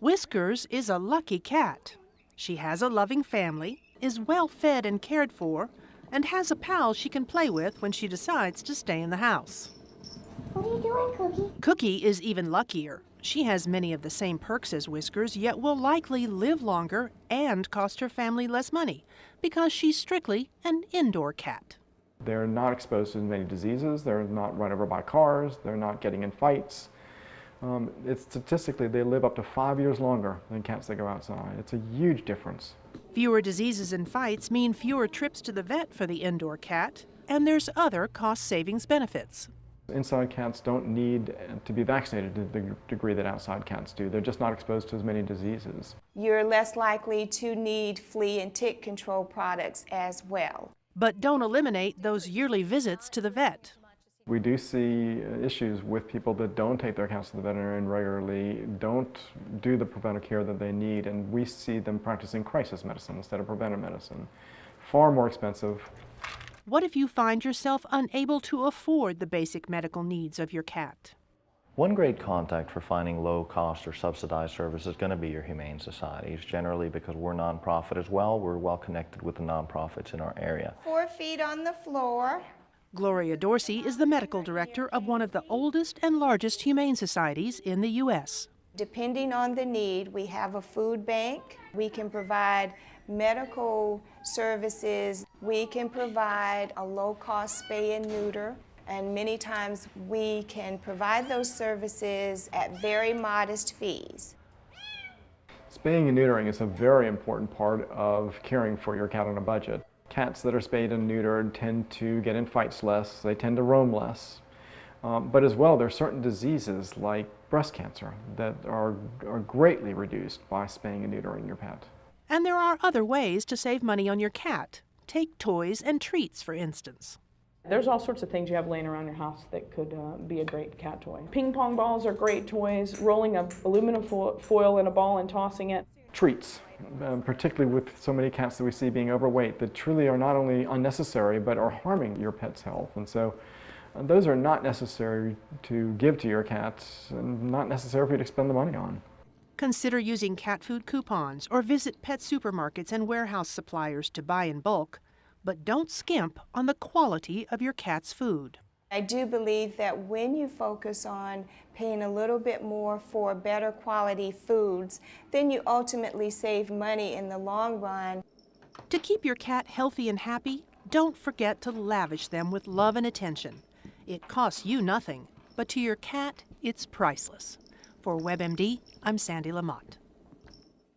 Whiskers is a lucky cat. She has a loving family, is well fed and cared for, and has a pal she can play with when she decides to stay in the house. What are you doing, Cookie? Cookie is even luckier. She has many of the same perks as Whiskers, yet will likely live longer and cost her family less money because she's strictly an indoor cat. They're not exposed to as many diseases, they're not run over by cars, they're not getting in fights. Statistically, they live up to 5 years longer than cats that go outside. It's a huge difference. Fewer diseases and fights mean fewer trips to the vet for the indoor cat, and there's other cost savings benefits. Inside cats don't need to be vaccinated to the degree that outside cats do. They're just not exposed to as many diseases. You're less likely to need flea and tick control products as well. But don't eliminate those yearly visits to the vet. We do see issues with people that don't take their cats to the veterinarian regularly, don't do the preventive care that they need, and we see them practicing crisis medicine instead of preventive medicine. Far more expensive. What if you find yourself unable to afford the basic medical needs of your cat? One great contact for finding low-cost or subsidized service is going to be your humane societies. Generally, because we're nonprofit as well, we're well connected with the nonprofits in our area. 4 feet on the floor. Gloria Dorsey is the medical director of one of the oldest and largest humane societies in the U.S. Depending on the need, we have a food bank. We can provide medical services. We can provide a low-cost spay and neuter. And many times we can provide those services at very modest fees. Spaying and neutering is a very important part of caring for your cat on a budget. Cats that are spayed and neutered tend to get in fights less, they tend to roam less. But as well, there are certain diseases like breast cancer that are greatly reduced by spaying and neutering your pet. And there are other ways to save money on your cat. Take toys and treats, for instance. There's all sorts of things you have laying around your house that could be a great cat toy. Ping pong balls are great toys, rolling a aluminum foil in a ball and tossing it. Treats, particularly with so many cats that we see being overweight, that truly are not only unnecessary but are harming your pet's health. And so those are not necessary to give to your cats and not necessary for you to spend the money on. Consider using cat food coupons or visit pet supermarkets and warehouse suppliers to buy in bulk, but don't skimp on the quality of your cat's food. I do believe that when you focus on paying a little bit more for better quality foods, then you ultimately save money in the long run. To keep your cat healthy and happy, don't forget to lavish them with love and attention. It costs you nothing, but to your cat, it's priceless. For WebMD, I'm Sandy Lamott.